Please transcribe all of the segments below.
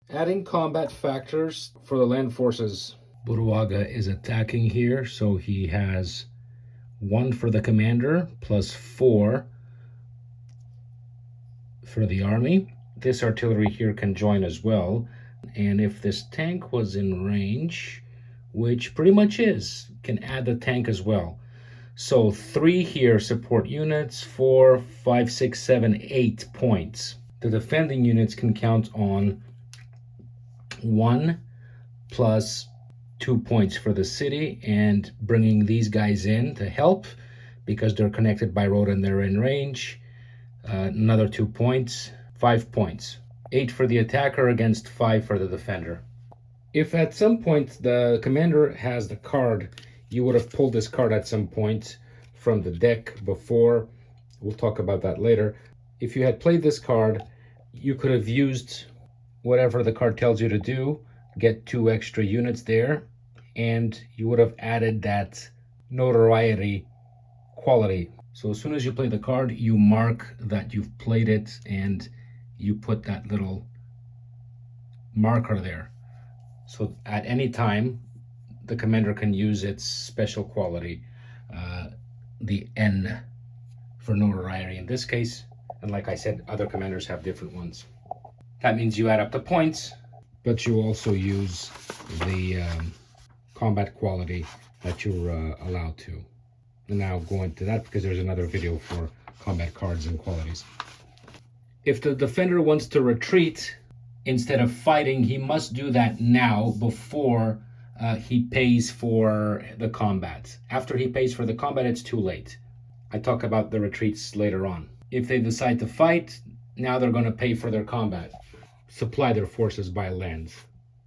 Adding combat factors for the land forces. Buruaga is attacking here, so he has 1 for the commander plus 4 for the army. This artillery here can join as well. And if this tank was in range, which pretty much is, can add the tank as well. So 3 here support units, 4, 5, 6, 7, 8 points. The defending units can count on 1 plus 2 points for the city, and bringing these guys in to help because they're connected by road and they're in range. Another 2 points, 5 points. 8 for the attacker against 5 for the defender. If at some point the commander has the card, you would have pulled this card at some point from the deck before. We'll talk about that later. If you had played this card, you could have used whatever the card tells you to do, get 2 extra units there, and you would have added that notoriety quality. So as soon as you play the card, you mark that you've played it and you put that little marker there. So at any time, the commander can use its special quality, the N for notoriety in this case. And like I said, other commanders have different ones. That means you add up the points, but you also use the combat quality that you're allowed to. And now I'll go into that because there's another video for combat cards and qualities. If the defender wants to retreat instead of fighting, he must do that now before he pays for the combat. After he pays for the combat, it's too late. I talk about the retreats later on. If they decide to fight, now they're going to pay for their combat, supply their forces by land.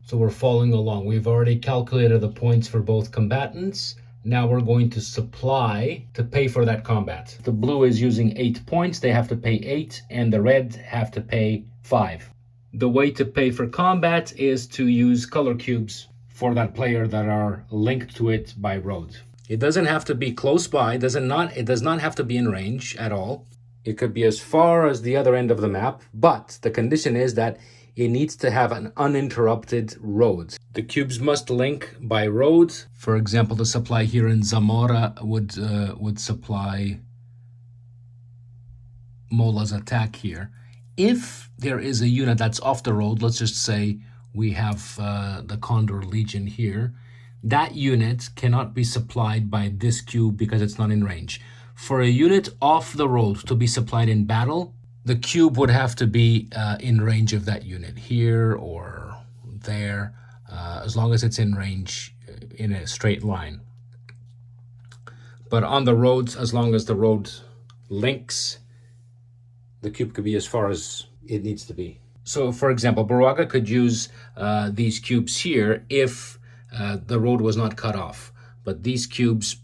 So we're following along. We've already calculated the points for both combatants. Now we're going to supply to pay for that combat. The blue is using 8 points. They have to pay 8, and the red have to pay 5. The way to pay for combat is to use color cubes for that player that are linked to it by road. It doesn't have to be close by. It does not have to be in range at all. It could be as far as the other end of the map, but the condition is that it needs to have an uninterrupted road. The cubes must link by road. For example, the supply here in Zamora would supply Mola's attack here. If there is a unit that's off the road, let's just say we have the Condor Legion here, that unit cannot be supplied by this cube because it's not in range. For a unit off the road to be supplied in battle, the cube would have to be in range of that unit here or there, as long as it's in range in a straight line. But on the roads, as long as the road links, the cube could be as far as it needs to be. So, for example, Buruaga could use these cubes here if the road was not cut off. But these cubes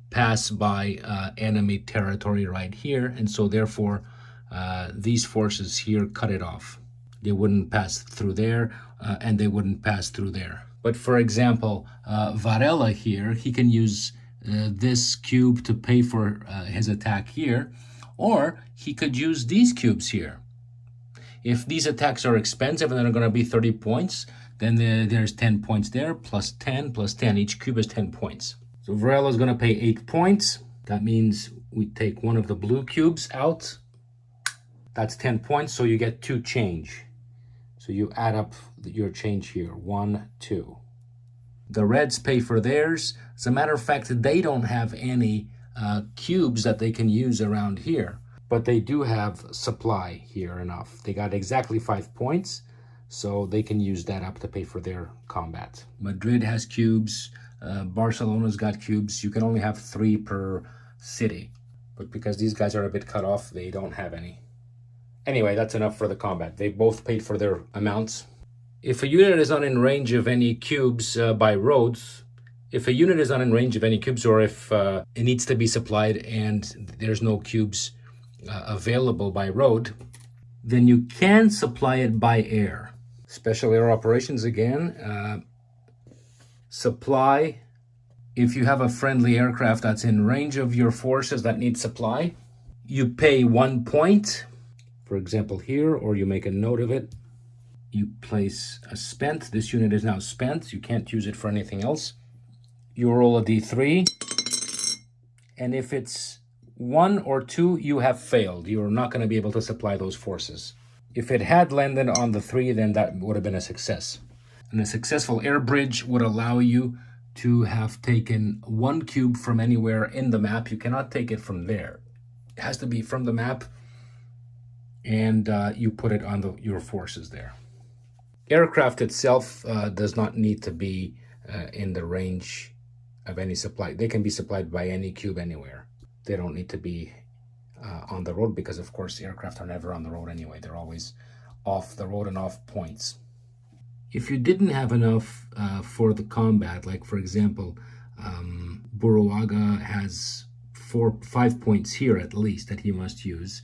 pass by enemy territory right here, and so therefore these forces here cut it off. They wouldn't pass through there, and they wouldn't pass through there. But for example, Varela here, he can use this cube to pay for his attack here, or he could use these cubes here. If these attacks are expensive and they're going to be 30 points, then there's 10 points there, plus 10, plus 10. Each cube is 10 points. So Varela is going to pay 8 points. That means we take one of the blue cubes out. That's 10 points, so you get 2 change. So you add up your change here, 1, 2. The reds pay for theirs. As a matter of fact, they don't have any cubes that they can use around here, but they do have supply here enough. They got exactly 5 points, so they can use that up to pay for their combat. Madrid has cubes. Barcelona's got cubes. You can only have 3 per city, but because these guys are a bit cut off, they don't have any. Anyway, that's enough for the combat. They both paid for their amounts. If a unit is not in range of any cubes by roads, if a unit is not in range of any cubes, or if it needs to be supplied and there's no cubes available by road, then you can supply it by air. Special air operations again. Supply. If you have a friendly aircraft that's in range of your forces that need supply, you pay 1 point, for example here, or you make a note of it. You place a spent. This unit is now spent. You can't use it for anything else. You roll a d3. And if it's 1 or 2, you have failed. You're not going to be able to supply those forces. If it had landed on the 3, then that would have been a success. And a successful air bridge would allow you to have taken 1 cube from anywhere in the map. You cannot take it from there. It has to be from the map, and you put it on your forces there. Aircraft itself does not need to be in the range of any supply. They can be supplied by any cube anywhere. They don't need to be on the road because, of course, aircraft are never on the road anyway. They're always off the road and off points. If you didn't have enough for the combat, like for example, Buruaga has 5 points here at least that he must use.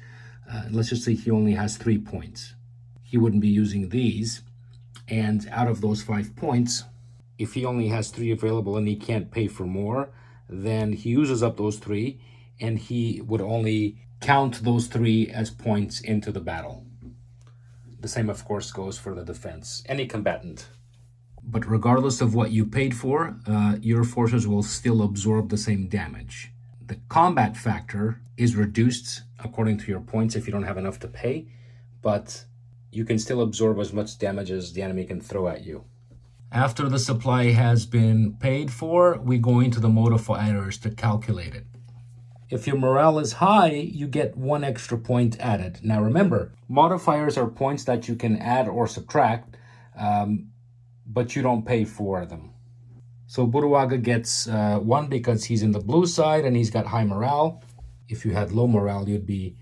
Let's just say he only has 3 points. He wouldn't be using these. And out of those 5 points, if he only has 3 available and he can't pay for more, then he uses up those 3, and he would only count those 3 as points into the battle. The same, of course, goes for the defense, any combatant. But regardless of what you paid for, your forces will still absorb the same damage. The combat factor is reduced according to your points if you don't have enough to pay, but you can still absorb as much damage as the enemy can throw at you. After the supply has been paid for, we go into the modifiers to calculate it. If your morale is high, you get 1 extra point added. Now remember, modifiers are points that you can add or subtract, but you don't pay for them. So Buruaga gets 1 because he's in the blue side and he's got high morale. If you had low morale, you'd be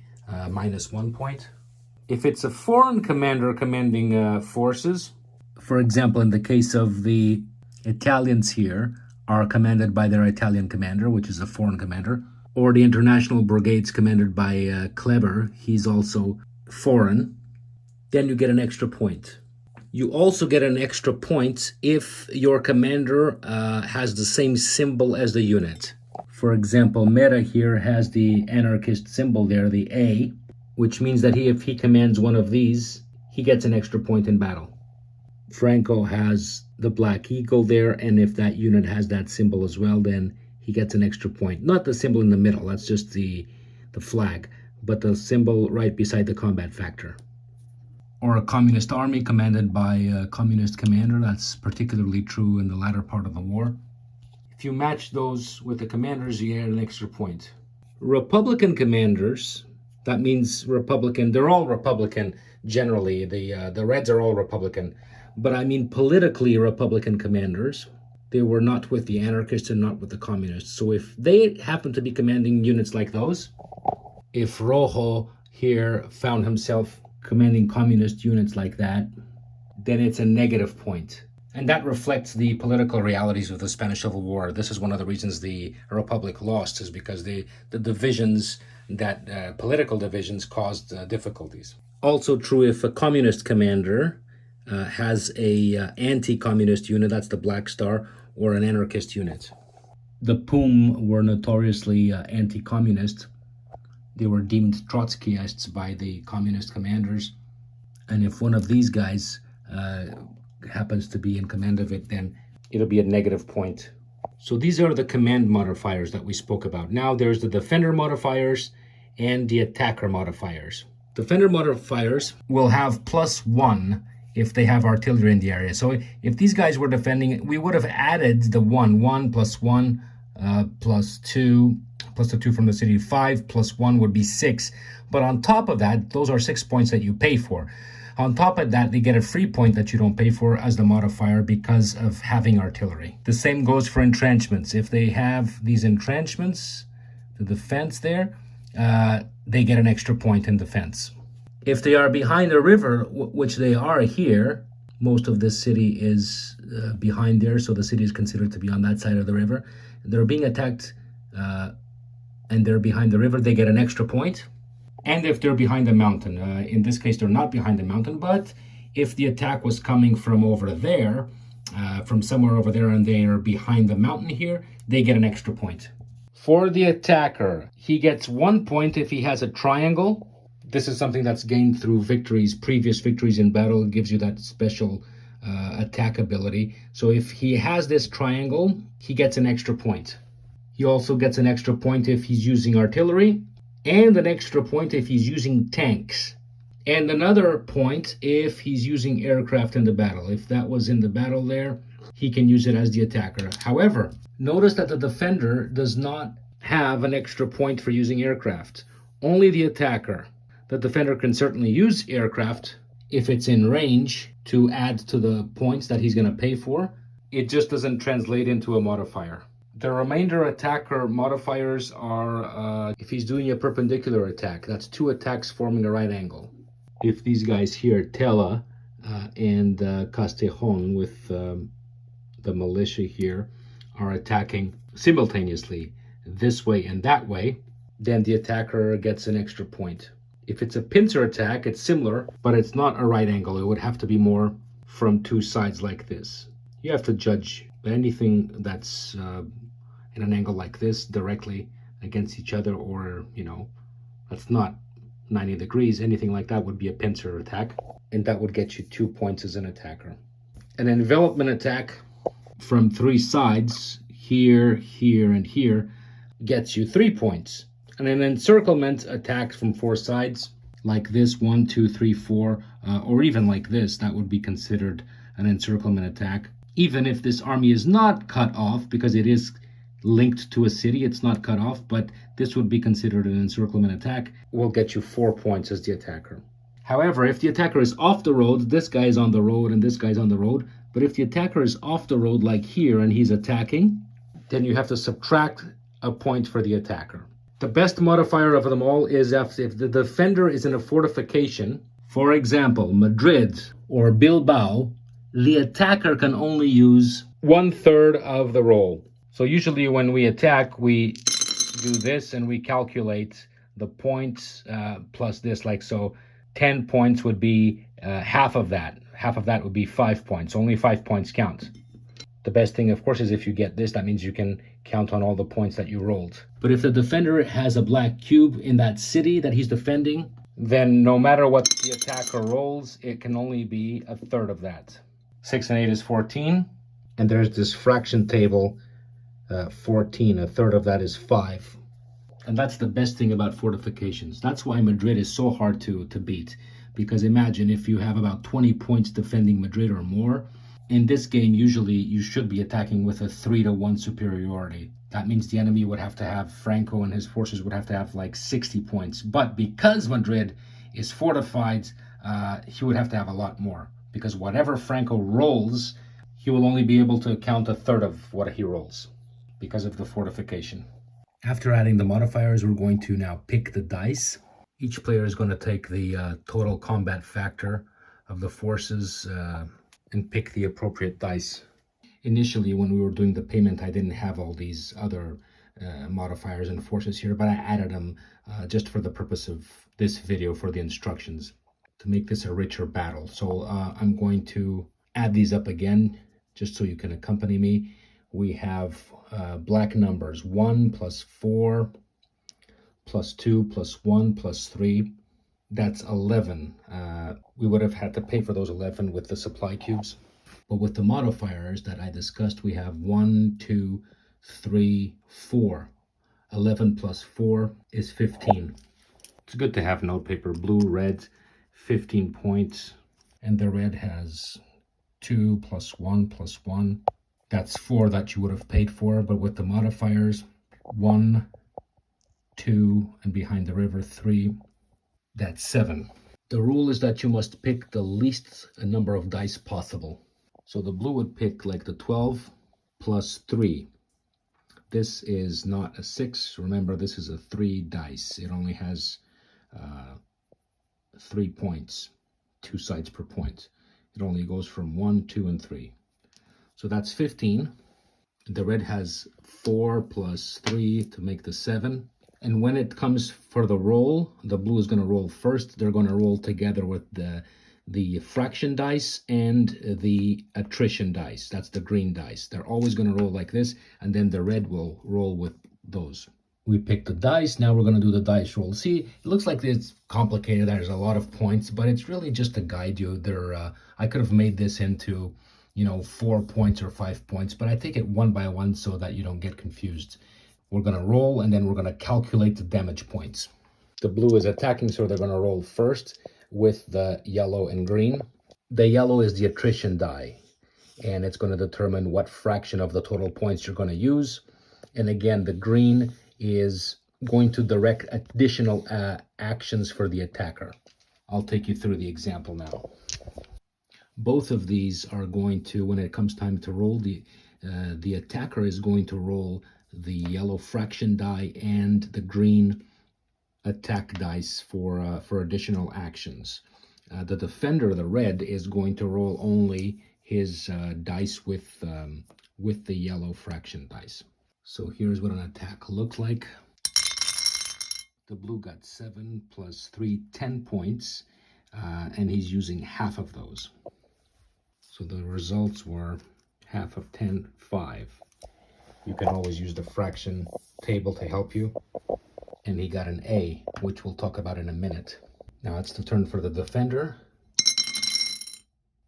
minus 1 point. If it's a foreign commander commanding forces, for example, in the case of the Italians here are commanded by their Italian commander, which is a foreign commander, or the international brigades commanded by Kleber, he's also foreign, then you get an extra point. You also get an extra point if your commander has the same symbol as the unit. For example, Mera here has the anarchist symbol there, the A, which means that if he commands one of these, he gets an extra point in battle. Franco has the Black Eagle there, and if that unit has that symbol as well, then he gets an extra point. Not the symbol in the middle, that's just the flag, but the symbol right beside the combat factor. Or a communist army commanded by a communist commander, that's particularly true in the latter part of the war. If you match those with the commanders, you get an extra point. Republican commanders, that means Republican, they're all Republican generally, the Reds are all Republican, but I mean politically Republican commanders. They were not with the anarchists and not with the communists. So if they happen to be commanding units like those, if Rojo here found himself commanding communist units like that, then it's a negative point. And that reflects the political realities of the Spanish Civil War. This is one of the reasons the Republic lost, is because the divisions, that political divisions caused difficulties. Also true if a communist commander has a anti-communist unit, that's the Black Star, or an anarchist unit. The POUM were notoriously anti-communist. They were deemed Trotskyists by the communist commanders. And if one of these guys happens to be in command of it, then it'll be a negative point. So these are the command modifiers that we spoke about. Now there's the defender modifiers and the attacker modifiers. Defender modifiers will have +1 if they have artillery in the area. So if these guys were defending, we would have added the 1 plus 1 plus 2 plus the 2 from the city. 5 plus 1 would be 6. But on top of that, those are 6 points that you pay for. On top of that, they get a free point that you don't pay for as the modifier because of having artillery. The same goes for entrenchments. If they have these entrenchments, the defense there, they get an extra point in defense. If they are behind a river, which they are here, most of this city is behind there, so the city is considered to be on that side of the river. They're being attacked and they're behind the river, they get an extra point. And if they're behind a mountain, in this case, they're not behind a mountain, but if the attack was coming from over there, from somewhere over there, and they are behind the mountain here, they get an extra point. For the attacker, he gets 1 point if he has a triangle. This is something that's gained through victories, previous victories in battle. It gives you that special attack ability. So if he has this triangle, he gets an extra point. He also gets an extra point if he's using artillery, and an extra point if he's using tanks, and another point if he's using aircraft in the battle. If that was in the battle there, he can use it as the attacker. However, notice that the defender does not have an extra point for using aircraft. Only the attacker. The defender can certainly use aircraft if it's in range to add to the points that he's going to pay for. It just doesn't translate into a modifier. The remainder attacker modifiers are if he's doing a perpendicular attack. That's 2 attacks forming a right angle. If these guys here, Tela and Castellon with the militia here, are attacking simultaneously this way and that way, then the attacker gets an extra point. If it's a pincer attack, it's similar, but it's not a right angle. It would have to be more from 2 sides like this. You have to judge, but anything that's in an angle like this directly against each other, or, you know, that's not 90 degrees, anything like that would be a pincer attack, and that would get you 2 points as an attacker. An envelopment attack from 3 sides, here, here, and here, gets you 3 points. And an encirclement attack from 4 sides, like this, 1, 2, 3, 4, or even like this, that would be considered an encirclement attack. Even if this army is not cut off, because it is linked to a city, it's not cut off, but this would be considered an encirclement attack, will get you 4 points as the attacker. However, if the attacker is off the road, this guy is on the road and this guy's on the road, but if the attacker is off the road like here and he's attacking, then you have to subtract a point for the attacker. The best modifier of them all is if the defender is in a fortification, for example, Madrid or Bilbao, the attacker can only use 1/3 of the roll. So usually when we attack, we do this and we calculate the points plus this, like so. 10 points would be half of that. Half of that would be 5 points. Only 5 points count. The best thing, of course, is if you get this, that means you can count on all the points that you rolled. But if the defender has a black cube in that city that he's defending, then no matter what the attacker rolls, it can only be 1/3 of that. 6 and 8 is 14. And there's this fraction table, 14. 1/3 of that is 5. And that's the best thing about fortifications. That's why Madrid is so hard to beat. Because imagine if you have about 20 points defending Madrid or more. In this game, usually you should be attacking with a 3-1 superiority. That means the enemy would have to have, Franco and his forces would have to have like 60 points. But because Madrid is fortified, he would have to have a lot more. Because whatever Franco rolls, he will only be able to count 1/3 of what he rolls because of the fortification. After adding the modifiers, we're going to now pick the dice. Each player is going to take the total combat factor of the forces and pick the appropriate dice. Initially, when we were doing the payment, I didn't have all these other modifiers and forces here, but I added them just for the purpose of this video, for the instructions, to make this a richer battle. So I'm going to add these up again, just so you can accompany me. We have black numbers, 1 plus 4 plus 2 plus 1 plus 3. That's 11. We would have had to pay for those 11 with the supply cubes. But with the modifiers that I discussed, we have 1, 2, 3, 4. 11 plus 4 is 15. It's good to have notepaper. Blue, red, 15 points. And the red has 2 plus 1 plus 1. That's 4 that you would have paid for. But with the modifiers, 1, 2, and behind the river, 3. That's 7. The rule is that you must pick the least number of dice possible. So the blue would pick like the 12 plus 3. This is not a 6. Remember, this is a 3 dice. It only has 3 points, 2 sides per point. It only goes from 1, 2, and 3. So that's 15. The red has 4 plus 3 to make the 7. And when it comes for the roll, the blue is going to roll first. They're going to roll together with the fraction dice and the attrition dice. That's the green dice. They're always going to roll like this, and then the red will roll with those. We pick the dice. Now we're going to do the dice roll. See, it looks like it's complicated. There's a lot of points, but it's really just to guide you. I could have made this into, 4 points or 5 points, but I take it one by one so that you don't get confused. We're going to roll, and then we're going to calculate the damage points. The blue is attacking, so they're going to roll first with the yellow and green. The yellow is the attrition die, and it's going to determine what fraction of the total points you're going to use. And again, the green is going to direct additional actions for the attacker. I'll take you through the example now. Both of these are going to, when it comes time to roll, the attacker is going to roll the yellow fraction die and the green attack dice for additional actions. The defender, the red, is going to roll only his dice with the yellow fraction dice. So here's what an attack looks like. The blue got 7 plus 3, 10 points, and he's using half of those. So the results were half of 10, 5. You can always use the fraction table to help you. And he got an A, which we'll talk about in a minute. Now it's the turn for the defender.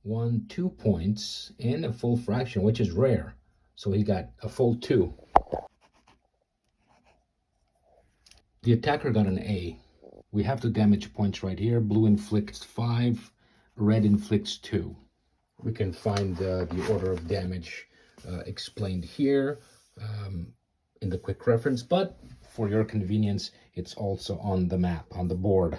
1, 2 points and a full fraction, which is rare. So he got a full 2. The attacker got an A. We have the damage points right here. Blue inflicts 5, red inflicts 2. We can find the order of damage explained here in the quick reference, but for your convenience, it's also on the map, on the board.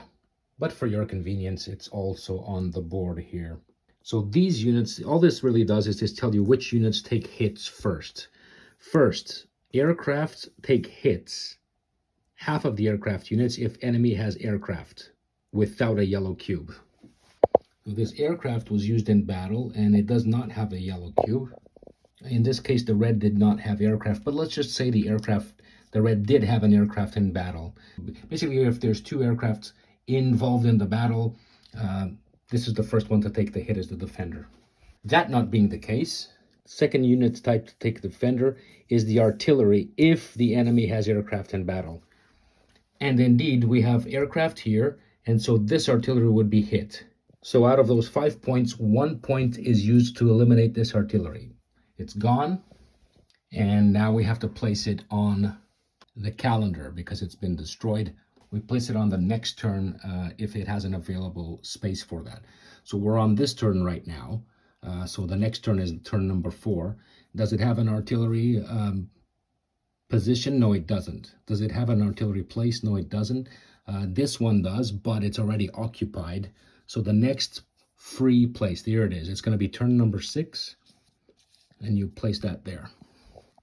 But for your convenience, it's also on the board here. So these units, all this really does is just tell you which units take hits first. First, aircraft take hits. Half of the aircraft units if enemy has aircraft without a yellow cube. So this aircraft was used in battle and it does not have a yellow cube. In this case, the red did not have aircraft, but let's just say the red did have an aircraft in battle. Basically, if there's 2 aircrafts involved in the battle, this is the first one to take the hit as the defender. That not being the case, second unit type to take defender is the artillery if the enemy has aircraft in battle. And indeed, we have aircraft here, and so this artillery would be hit. So out of those 5 points, 1 point is used to eliminate this artillery. It's gone, and now we have to place it on the calendar because it's been destroyed. We place it on the next turn if it has an available space for that. So we're on this turn right now. So the next turn is turn number 4. Does it have an artillery position? No, it doesn't. Does it have an artillery place? No, it doesn't. This one does, but it's already occupied. So the next free place, there it is. It's going to be turn number 6, and you place that there.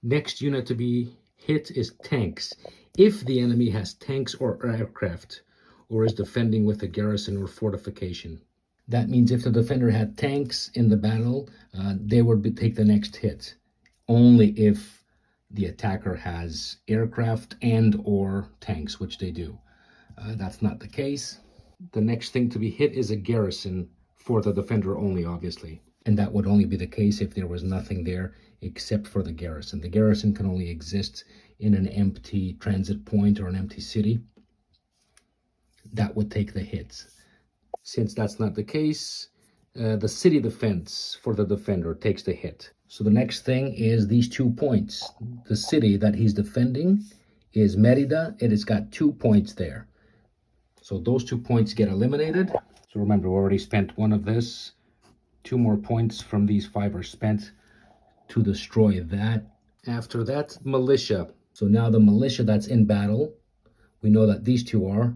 Next unit to be hit is tanks. If the enemy has tanks or aircraft, or is defending with a garrison or fortification. That means if the defender had tanks in the battle, they would take the next hit. Only if the attacker has aircraft and or tanks, which they do. That's not the case. The next thing to be hit is a garrison for the defender only, obviously. And that would only be the case if there was nothing there except for the garrison. The garrison can only exist in an empty transit point or an empty city. That would take the hits. Since that's not the case, the city defense for the defender takes the hit. So the next thing is these 2 points. The city that he's defending is Merida. It has got 2 points there. So those 2 points get eliminated. So remember, we already spent 1 of this. 2 more points from these 5 are spent to destroy that. After that, militia. So now the militia that's in battle, we know that these 2 are.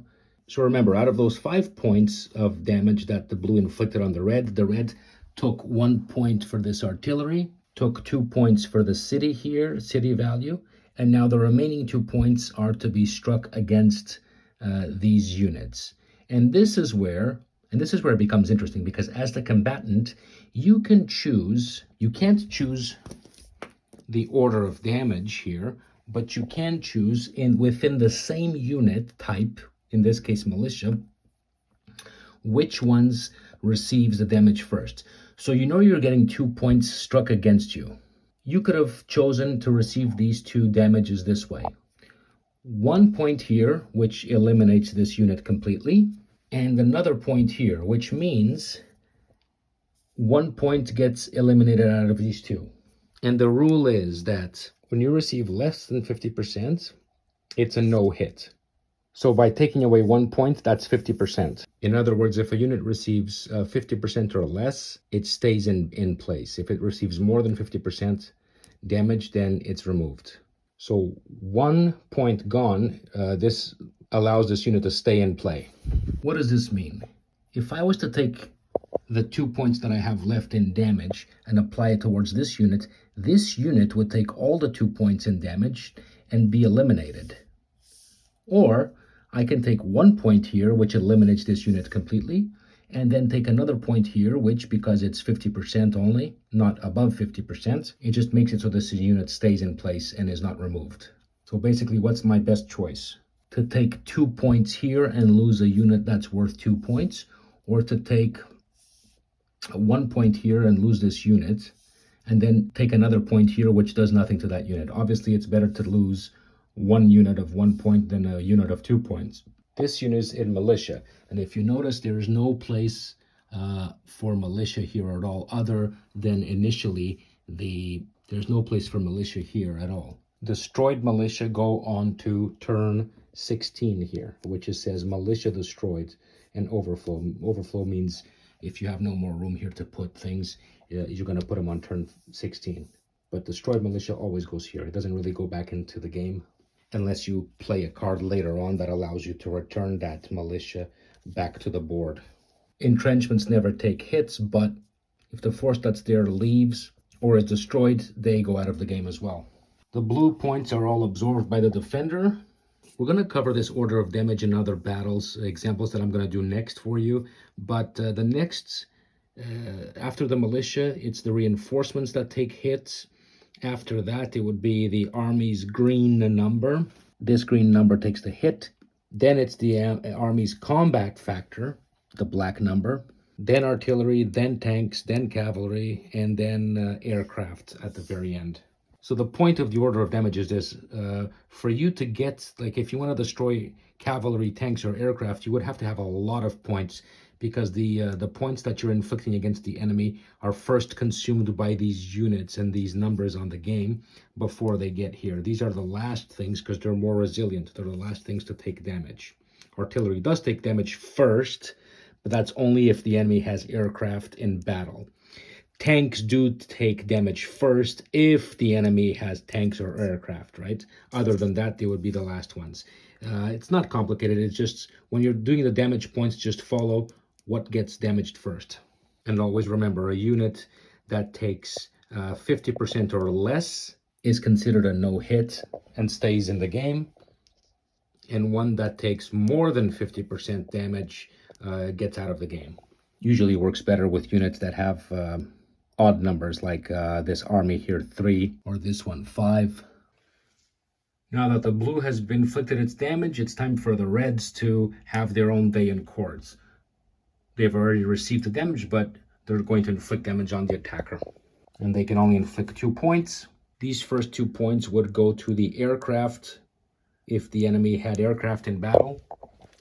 So remember, out of those 5 points of damage that the blue inflicted on the red took 1 point for this artillery, took 2 points for the city here, city value, and now the remaining 2 points are to be struck against these units. And this is where it becomes interesting, because as the combatant, you can't choose the order of damage here, but you can choose within the same unit type, in this case militia, which ones receives the damage first. So you're getting 2 points struck against you. You could have chosen to receive these 2 damages this way. 1 point here, which eliminates this unit completely, and another point here, which means 1 point gets eliminated out of these two. And the rule is that when you receive less than 50%, it's a no hit. So by taking away 1 point, that's 50%. In other words, if a unit receives 50% or less, it stays in place. If it receives more than 50% damage, then it's removed. So 1 point gone, this allows this unit to stay in play. What does this mean? If I was to take the 2 points that I have left in damage and apply it towards this unit would take all the 2 points in damage and be eliminated. Or I can take 1 point here, which eliminates this unit completely, and then take another point here, which, because it's 50% only, not above 50%, it just makes it so this unit stays in place and is not removed. So basically, what's my best choice? To take 2 points here and lose a unit that's worth 2 points, or to take 1 point here and lose this unit, and then take another point here, which does nothing to that unit. Obviously, it's better to lose 1 unit of 1 point than a unit of 2 points. This unit is in militia, and if you notice, there is no place for militia here at all, other than initially there's no place for militia here at all. Destroyed militia go on to turn 16 here, which says militia destroyed and overflow. Overflow means if you have no more room here to put things, you're going to put them on turn 16. But destroyed militia always goes here. It doesn't really go back into the game unless you play a card later on that allows you to return that militia back to the board. Entrenchments never take hits, but if the force that's there leaves or is destroyed, they go out of the game as well. The blue points are all absorbed by the defender. We're going to cover this order of damage in other battles, examples that I'm going to do next for you. But the next, after the militia, it's the reinforcements that take hits. After that, it would be the army's green number. This green number takes the hit. Then it's the army's combat factor, the black number. Then artillery, then tanks, then cavalry, and then aircraft at the very end. So the point of the order of damage is this. For you to get, like if you want to destroy cavalry, tanks, or aircraft, you would have to have a lot of points, because the points that you're inflicting against the enemy are first consumed by these units and these numbers on the game before they get here. These are the last things because they're more resilient. They're the last things to take damage. Artillery does take damage first, but that's only if the enemy has aircraft in battle. Tanks do take damage first if the enemy has tanks or aircraft, right? Other than that, they would be the last ones. It's not complicated. It's just when you're doing the damage points, just follow what gets damaged first. And always remember, a unit that takes 50% or less is considered a no-hit and stays in the game. And one that takes more than 50% damage gets out of the game. Usually works better with units that have odd numbers, like this army here, 3, or this one, 5. Now that the blue has been inflicted its damage, it's time for the reds to have their own day in court. They've already received the damage, but they're going to inflict damage on the attacker. And they can only inflict 2 points. These first 2 points would go to the aircraft if the enemy had aircraft in battle.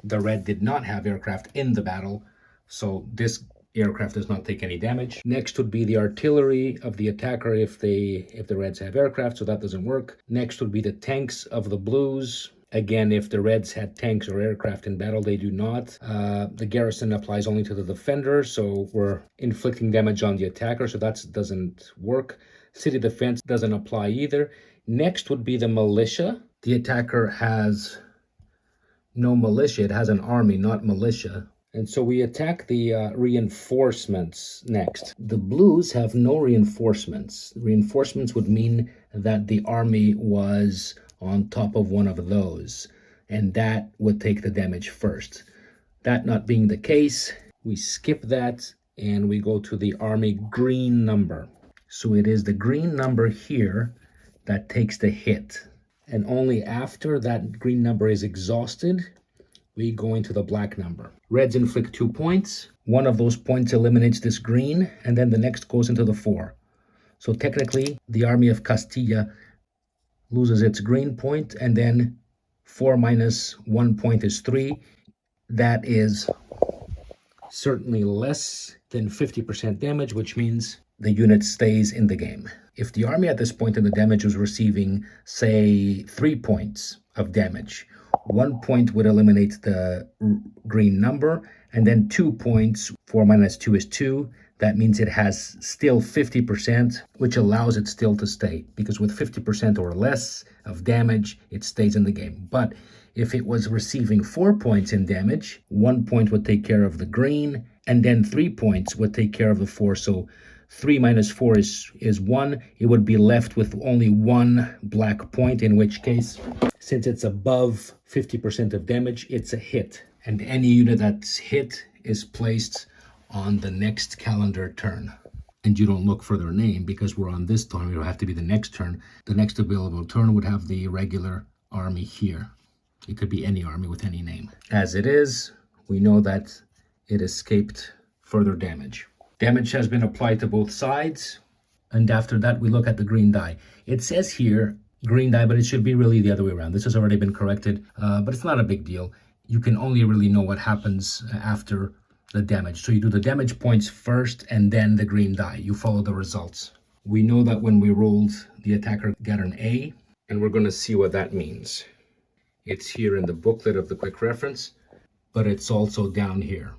The red did not have aircraft in the battle, so this aircraft does not take any damage. Next would be the artillery of the attacker if the reds have aircraft, so that doesn't work. Next would be the tanks of the blues. Again, if the reds had tanks or aircraft in battle, they do not. The garrison applies only to the defender, so we're inflicting damage on the attacker, so that doesn't work. City defense doesn't apply either. Next would be the militia. The attacker has no militia. It has an army, not militia. And so we attack the reinforcements next. The blues have no reinforcements. Reinforcements would mean that the army was on top of one of those, and that would take the damage first. That not being the case, we skip that and we go to the army green number. So it is the green number here that takes the hit. And only after that green number is exhausted, we go into the black number. Reds inflict 2 points. One of those points eliminates this green, and then the next goes into the 4. So technically, the army of Castilla loses its green point, and then 4 minus 1 point is 3. That is certainly less than 50% damage, which means the unit stays in the game. If the army at this point in the damage was receiving, say, 3 points of damage, 1 point would eliminate the green number, and then 2 points, 4 minus 2 is 2. That means it has still 50%, which allows it still to stay, because with 50% or less of damage, it stays in the game. But if it was receiving 4 points in damage, 1 point would take care of the green, and then 3 points would take care of the 4. So 3 minus 4 is 1. It would be left with only 1 black point, in which case, since it's above 50% of damage, it's a hit. And any unit that's hit is placed on the next calendar turn. And you don't look for their name because we're on this turn. It'll have to be the next turn. The next available turn would have the regular army here. It could be any army with any name. As it is, we know that it escaped further damage. Damage has been applied to both sides. And after that, we look at the green die. It says here green die, but it should be really the other way around. This has already been corrected, but it's not a big deal. You can only really know what happens after the damage. So you do the damage points first and then the green die. You follow the results. We know that when we rolled, the attacker got an A, and we're going to see what that means. It's here in the booklet of the quick reference, but it's also down here.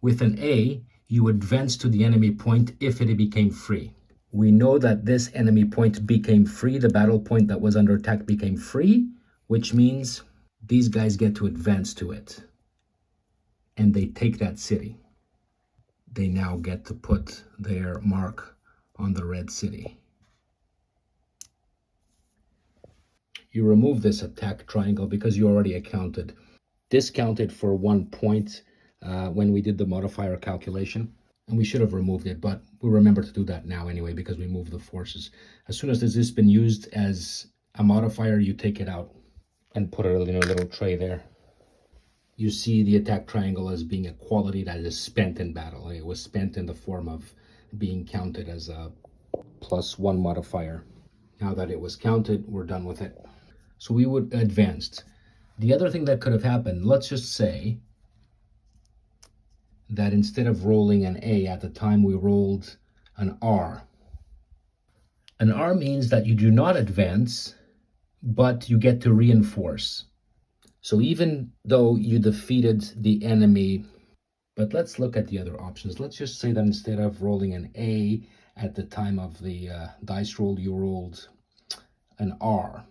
With an A, you advance to the enemy point if it became free. We know that this enemy point became free. The battle point that was under attack became free, which means these guys get to advance to it. And they take that city. They now get to put their mark on the red city. You remove this attack triangle because you already discounted for 1 point when we did the modifier calculation. And we should have removed it, but we remember to do that now anyway because we moved the forces. As soon as this has been used as a modifier, you take it out and put it in a little tray there. You see the attack triangle as being a quality that is spent in battle. It was spent in the form of being counted as a +1 modifier. Now that it was counted, we're done with it. So we would advanced. The other thing that could have happened, let's just say that instead of rolling an A at the time, we rolled an R. An R means that you do not advance, but you get to reinforce. So even though you defeated the enemy, but let's look at the other options. Let's just say that instead of rolling an A at the time of the dice roll, you rolled an R.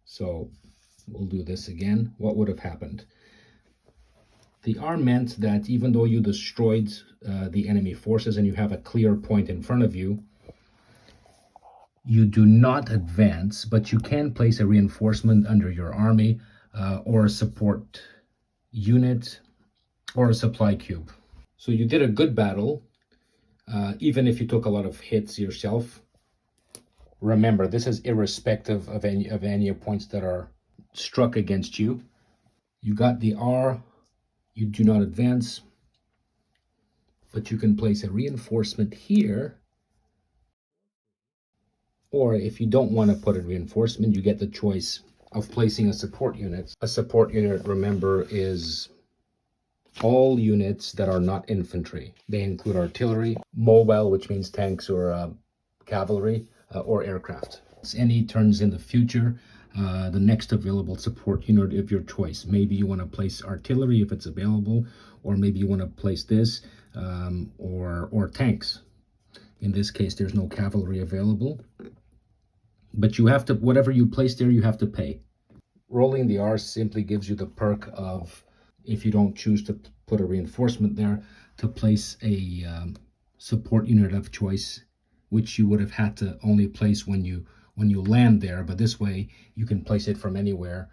So we'll do this again. What would have happened? The R meant that even though you destroyed the enemy forces and you have a clear point in front of you, you do not advance, but you can place a reinforcement under your army or a support unit or a supply cube. So you did a good battle, even if you took a lot of hits yourself. Remember, this is irrespective of any points that are struck against you. You got the R. You do not advance, but you can place a reinforcement here. Or if you don't want to put a reinforcement, you get the choice of placing a support unit. A support unit, remember, is all units that are not infantry. They include artillery, mobile, which means tanks or cavalry, or aircraft. It's any turns in the future. The next available support unit of your choice. Maybe you want to place artillery if it's available, or maybe you want to place this, or tanks. In this case, there's no cavalry available, but you have to, whatever you place there, you have to pay. Rolling the R simply gives you the perk of, if you don't choose to put a reinforcement there, to place a support unit of choice, which you would have had to only place when you land there, but this way you can place it from anywhere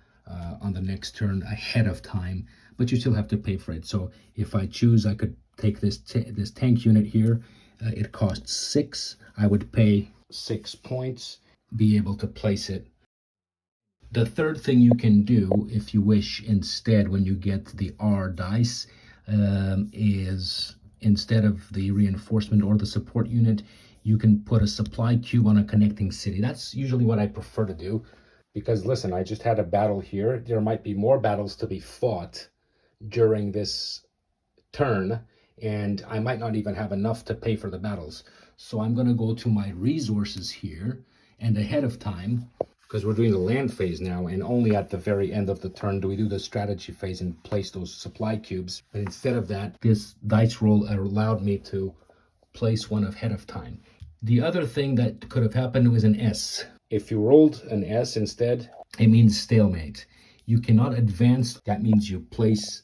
on the next turn ahead of time, but you still have to pay for it. So if I choose, I could take this tank unit here. It costs 6. I would pay 6 points, be able to place it. The third thing you can do, if you wish, instead, when you get the R dice, is instead of the reinforcement or the support unit, you can put a supply cube on a connecting city. That's usually what I prefer to do. Because listen, I just had a battle here. There might be more battles to be fought during this turn, and I might not even have enough to pay for the battles. So I'm going to go to my resources here, and ahead of time, because we're doing the land phase now, and only at the very end of the turn do we do the strategy phase and place those supply cubes. But instead of that, this dice roll allowed me to place one ahead of time. The other thing that could have happened was an S. If you rolled an S instead, it means stalemate. You cannot advance. That means you place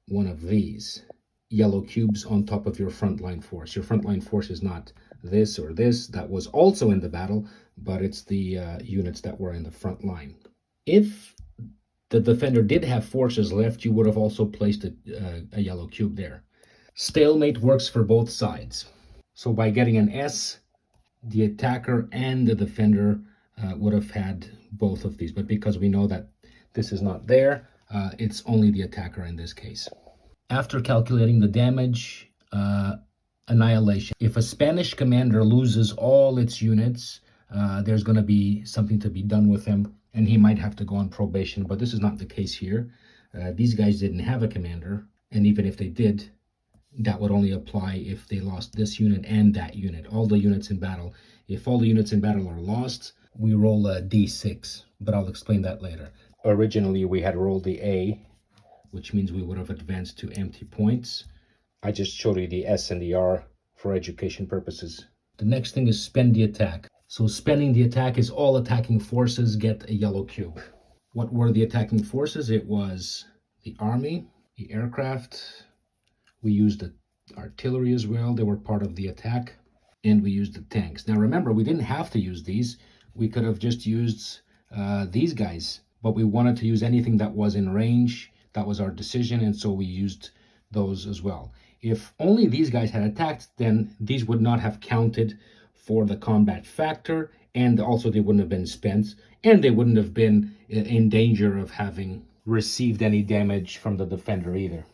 one of these yellow cubes on top of your frontline force. Your frontline force is not this or this. That was also in the battle, but it's the units that were in the front line. If the defender did have forces left, you would have also placed a yellow cube there. Stalemate works for both sides. So by getting an S, the attacker and the defender would have had both of these. But because we know that this is not there, it's only the attacker in this case. After calculating the damage, Annihilation. If a Spanish commander loses all its units, there's going to be something to be done with him, and he might have to go on probation. But this is not the case here. These guys didn't have a commander, and even if they did, that would only apply if they lost this unit and that unit, all the units in battle. If all the units in battle are lost, we roll a d6, but I'll explain that later. Originally, we had rolled the A, which means we would have advanced to empty points. I just showed you the S and the R for education purposes. The next thing is spend the attack. So spending the attack is all attacking forces get a yellow cube. What were the attacking forces? It was the army, the aircraft. We used the artillery as well. They were part of the attack. And we used the tanks. Now remember, we didn't have to use these. We could have just used these guys. But we wanted to use anything that was in range. That was our decision. And so we used those as well. If only these guys had attacked, then these would not have counted for the combat factor. And also they wouldn't have been spent. And they wouldn't have been in danger of having received any damage from the defender either.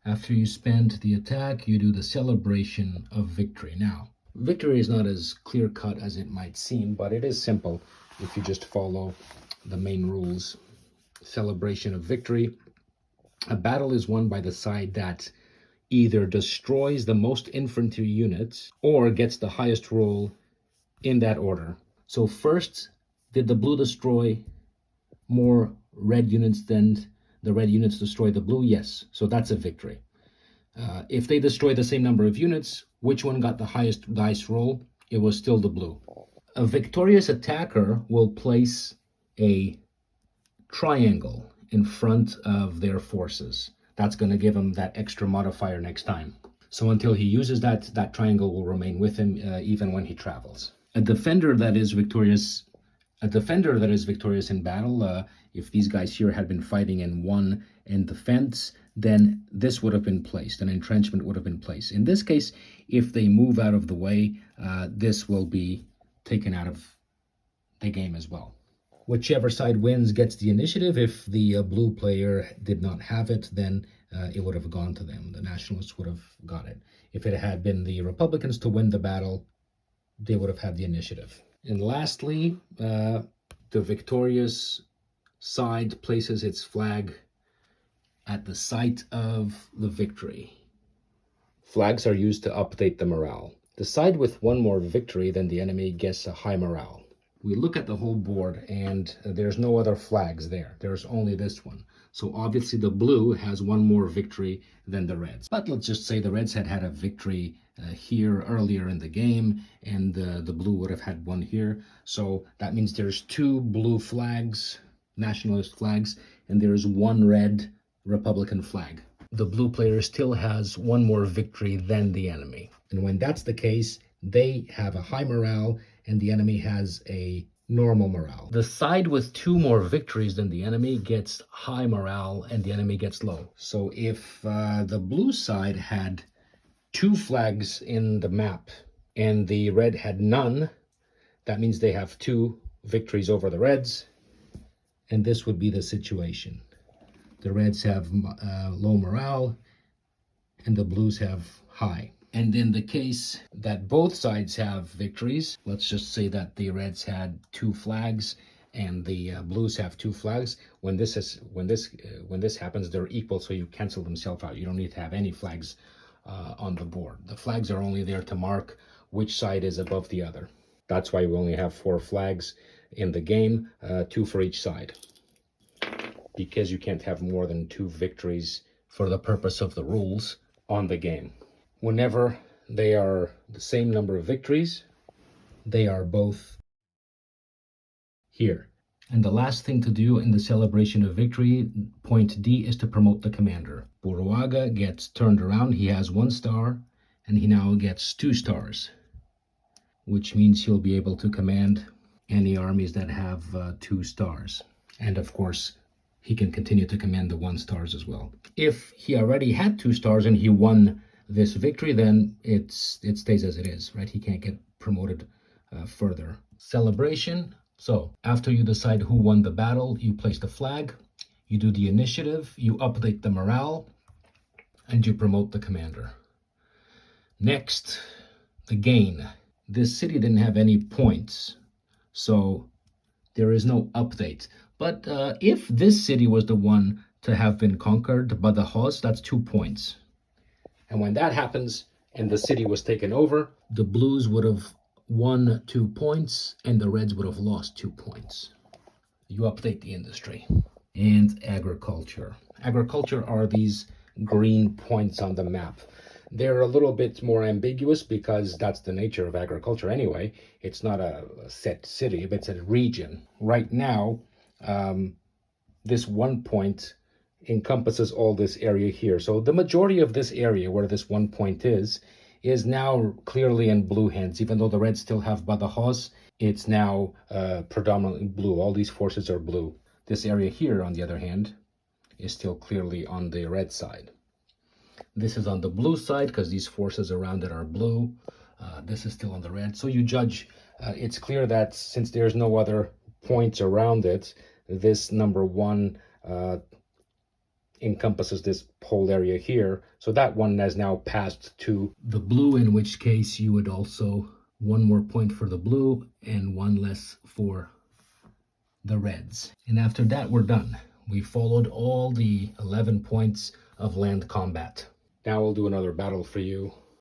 After you spend the attack, you do the celebration of victory. Now, victory is not as clear-cut as it might seem, but it is simple if you just follow the main rules. Celebration of victory. A battle is won by the side that either destroys the most infantry units or gets the highest roll in that order. So first, did the blue destroy more red units than the red units destroy the blue? Yes. So that's a victory. If they destroy the same number of units, which one got the highest dice roll? It was still the blue. A victorious attacker will place a triangle in front of their forces. That's going to give him that extra modifier next time. So until he uses that, that triangle will remain with him even when he travels. A defender that is victorious in battle, if these guys here had been fighting and won in defense, then this would have been placed. An entrenchment would have been placed. In this case, if they move out of the way, this will be taken out of the game as well. Whichever side wins gets the initiative. If the blue player did not have it, then it would have gone to them. The nationalists would have got it. If it had been the Republicans to win the battle, they would have had the initiative. And lastly, the victorious side places its flag at the site of the victory. Flags are used to update the morale. The side with one more victory than the enemy gets a high morale. We look at the whole board and there's no other flags there. There's only this one. So obviously the blue has one more victory than the reds. But let's just say the reds had a victory here earlier in the game, and the blue would have had one here. So that means there's two blue flags, nationalist flags, and there's one red Republican flag. The blue player still has one more victory than the enemy. And when that's the case, they have a high morale and the enemy has a normal morale. The side with two more victories than the enemy gets high morale and the enemy gets low. So if the blue side had two flags in the map and the red had none, that means they have two victories over the reds, and this would be the situation. The reds have low morale and the blues have high. And in the case that both sides have victories, let's just say that the reds had two flags and the blues have 2 flags. When this happens, they're equal, so you cancel themselves out. You don't need to have any flags on the board. The flags are only there to mark which side is above the other. That's why we only have 4 flags in the game, 2 for each side, because you can't have more than 2 victories for the purpose of the rules on the game. Whenever they are the same number of victories, they are both here. And the last thing to do in the celebration of victory, point D, is to promote the commander. Buruaga gets turned around. He has 1 star, and he now gets 2 stars, which means he'll be able to command any armies that have 2 stars. And of course, he can continue to command the 1 stars as well. If he already had 2 stars and he won this victory, then it stays as it is, right? He can't get promoted further. Celebration. So after you decide who won the battle, you place the flag, you do the initiative, you update the morale, and you promote the commander. Next, the gain. This city didn't have any points, so there is no update. But if this city was the one to have been conquered by the Hos, that's 2 points. And when that happens and the city was taken over, the blues would have won 2 points and the reds would have lost 2 points. You update the industry. And agriculture. Agriculture are these green points on the map. They're a little bit more ambiguous because that's the nature of agriculture anyway. It's not a set city, but it's a region. Right now, this 1 point encompasses all this area here. So the majority of this area where this 1 point is now clearly in blue hands. Even though the Reds still have Badajoz, it's now predominantly blue. All these forces are blue. This area here, on the other hand, is still clearly on the red side. This is on the blue side because these forces around it are blue. This is still on the red. So you judge, it's clear that since there's no other points around it, this number 1 encompasses this whole area here. So that one has now passed to the blue, in which case you would also 1 more point for the blue and 1 less for the reds. And after that, we're done. We followed all the 11 points of land combat. Now we'll do another battle for you